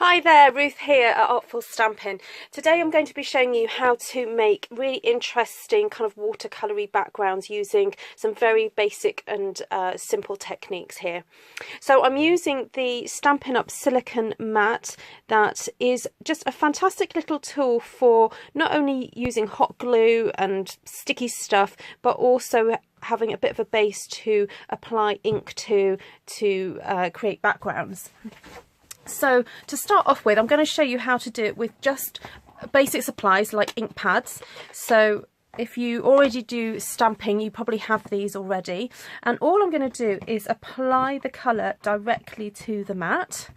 Hi there, Ruth here at Artful Stampin'. Today I'm going to be showing you how to make really interesting kind of watercolory backgrounds using some very basic and simple techniques here. So I'm using the Stampin' Up silicone mat that is just a fantastic little tool for not only using hot glue and sticky stuff, but also having a bit of a base to apply ink to create backgrounds. So to start off with, I'm going to show you how to do it with just basic supplies like ink pads. So if you already do stamping, you probably have these already. And all I'm going to do is apply the colour directly to the mat.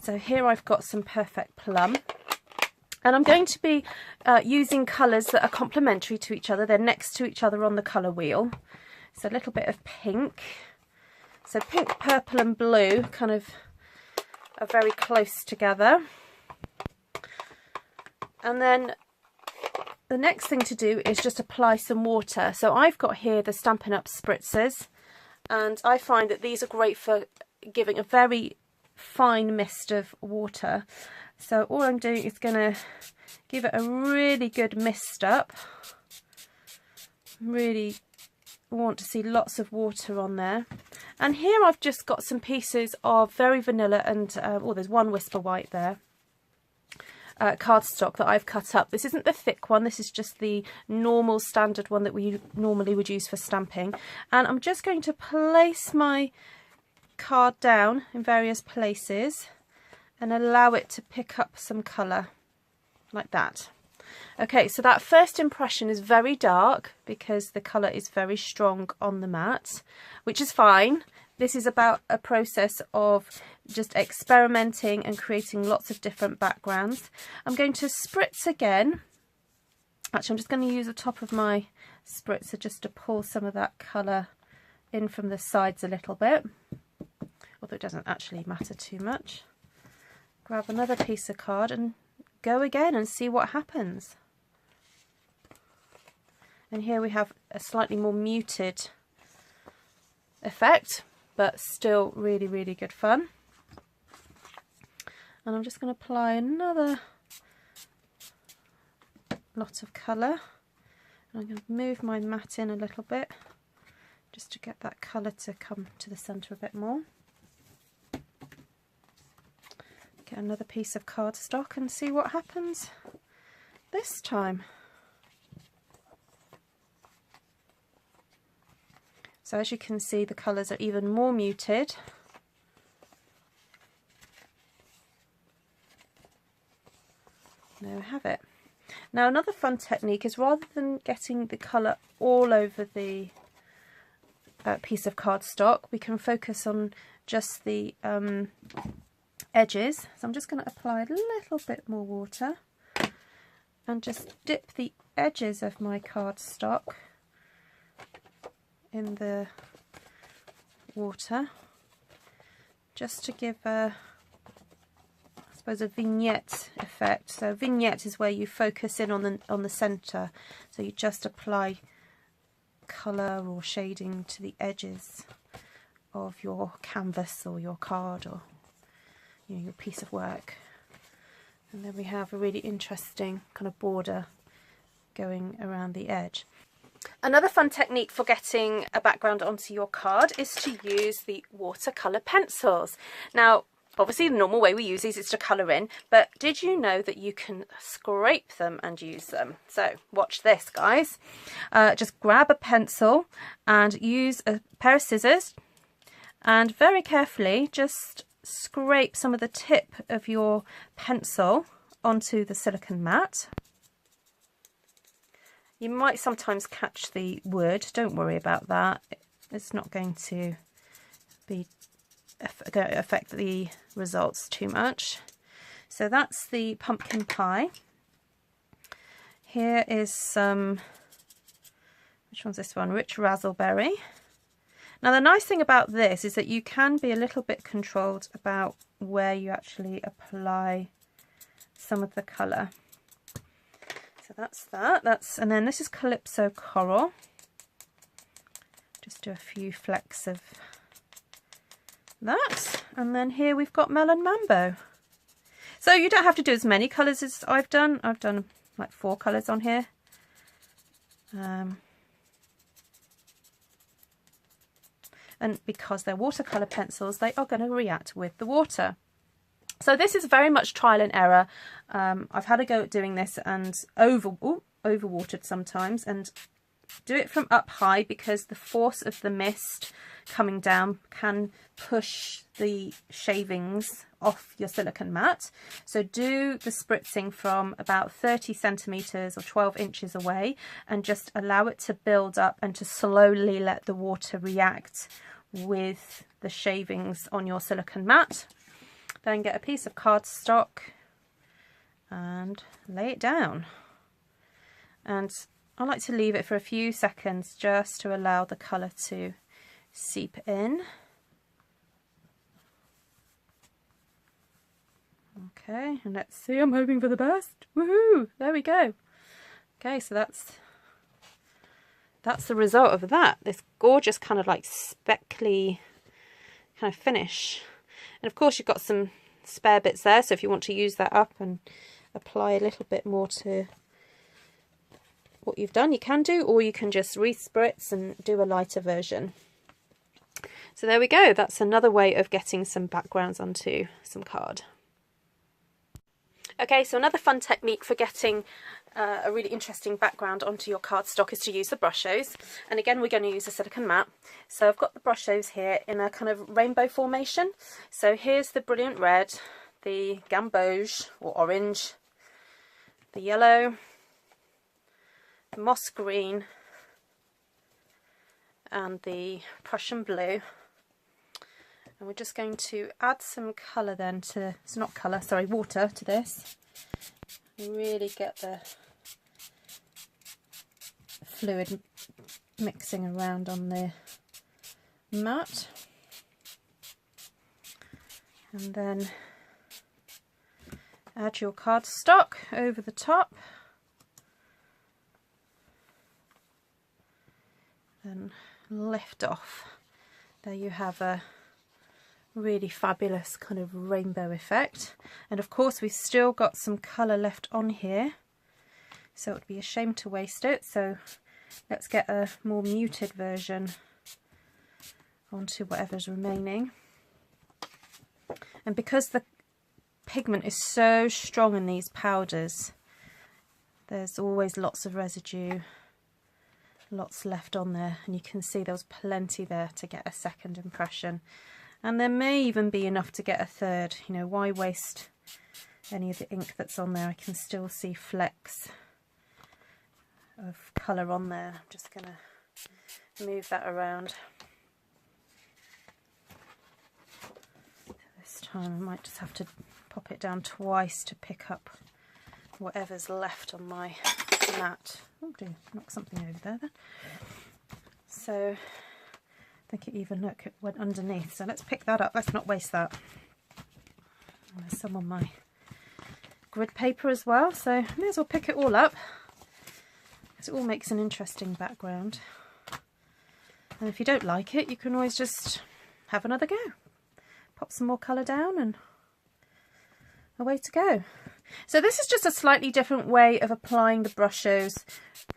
So here I've got some Perfect Plum. And I'm going to be using colours that are complementary to each other. They're next to each other on the colour wheel. So a little bit of pink. So pink, purple and blue kind of are very close together. And then the next thing to do is just apply some water. So I've got here the Stampin' Up spritzers, and I find that these are great for giving a very fine mist of water. So all I'm doing is going to give it a really good mist up. Really want to see lots of water on there. And here I've just got some pieces of very vanilla and oh, there's one Whisper White there, cardstock that I've cut up. This isn't the thick one, this is just the normal standard one that we normally would use for stamping. And I'm just going to place my card down in various places and allow it to pick up some colour like that. Okay, so that first impression is very dark because the colour is very strong on the mat, which is fine. This is about a process of just experimenting and creating lots of different backgrounds. I'm going to spritz again. Actually, I'm just going to use the top of my spritzer just to pull some of that colour in from the sides a little bit, although it doesn't actually matter too much. Grab another piece of card and go again and see what happens. And here we have a slightly more muted effect, but still really, really good fun. And I'm just going to apply another lot of colour. And I'm going to move my mat in a little bit just to get that colour to come to the centre a bit more. Get another piece of cardstock and see what happens this time. So as you can see, the colours are even more muted. There we have it. Now another fun technique is, rather than getting the colour all over the piece of cardstock, we can focus on just the edges. So I'm just going to apply a little bit more water and just dip the edges of my cardstock in the water, just to give a, I suppose, a vignette effect. So vignette is where you focus in on the centre, so you just apply colour or shading to the edges of your canvas or your card or your piece of work. And then we have a really interesting kind of border going around the edge. Another fun technique for getting a background onto your card is to use the watercolour pencils. Now, obviously the normal way we use these is to colour in, but did you know that you can scrape them and use them? So watch this, guys. Just grab a pencil and use a pair of scissors and very carefully just scrape some of the tip of your pencil onto the silicone mat. You might sometimes catch the wood, don't worry about that. It's not going to affect the results too much. So that's the pumpkin pie. Here is some, which one's this one? Rich Razzleberry. Now the nice thing about this is that you can be a little bit controlled about where you actually apply some of the colour. So that's that. And then this is Calypso Coral. Just do a few flecks of that. And then here we've got Melon Mambo. So you don't have to do as many colours as I've done. I've done like 4 colours on here. And because they're watercolour pencils, they are going to react with the water. So this is very much trial and error. I've had a go at doing this and overwatered sometimes, and do it from up high because the force of the mist coming down can push the shavings off your silicone mat. So do the spritzing from about 30 centimetres or 12 inches away and just allow it to build up and to slowly let the water react with the shavings on your silicone mat. Then get a piece of cardstock and lay it down. And I like to leave it for a few seconds just to allow the colour to seep in. Okay, and let's see, I'm hoping for the best. Woohoo! There we go. Okay, so that's the result of that. This gorgeous kind of like speckly kind of finish. And of course you've got some spare bits there, so if you want to use that up and apply a little bit more to what you've done, you can do, or you can just re-spritz and do a lighter version. So there we go, that's another way of getting some backgrounds onto some card. Okay, so another fun technique for getting a really interesting background onto your cardstock is to use the Brushos. And again, we're going to use a silicone mat. So I've got the Brushos here in a kind of rainbow formation. So here's the brilliant red, the gamboge or orange, the yellow, the moss green, and the Prussian blue. And we're just going to add some colour then to, it's not colour, sorry, water to this. Really get the fluid mixing around on the mat. And then add your cardstock over the top. And lift off. There you have a really fabulous kind of rainbow effect. And of course we've still got some colour left on here, so it would be a shame to waste it. So let's get a more muted version onto whatever's remaining. And because the pigment is so strong in these powders, there's always lots of residue, lots left on there, and you can see there was plenty there to get a second impression. And there may even be enough to get a third. You know, why waste any of the ink that's on there? I can still see flecks of colour on there. I'm just going to move that around. This time I might just have to pop it down twice to pick up whatever's left on my mat. Oh dear, knock something over there then. So I think it even, look, it went underneath, so let's pick that up. Let's not waste that. And there's some on my grid paper as well, so I may as well pick it all up, because it all makes an interesting background. And if you don't like it, you can always just have another go. Pop some more colour down and away to go. So this is just a slightly different way of applying the Brushos.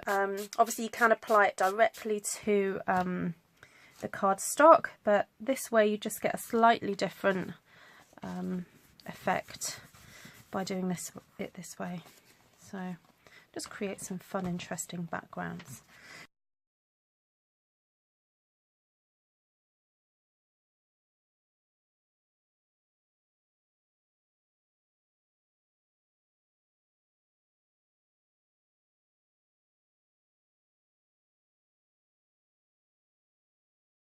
Obviously you can apply it directly to the cardstock, but this way you just get a slightly different effect by doing it this way. So just create some fun, interesting backgrounds.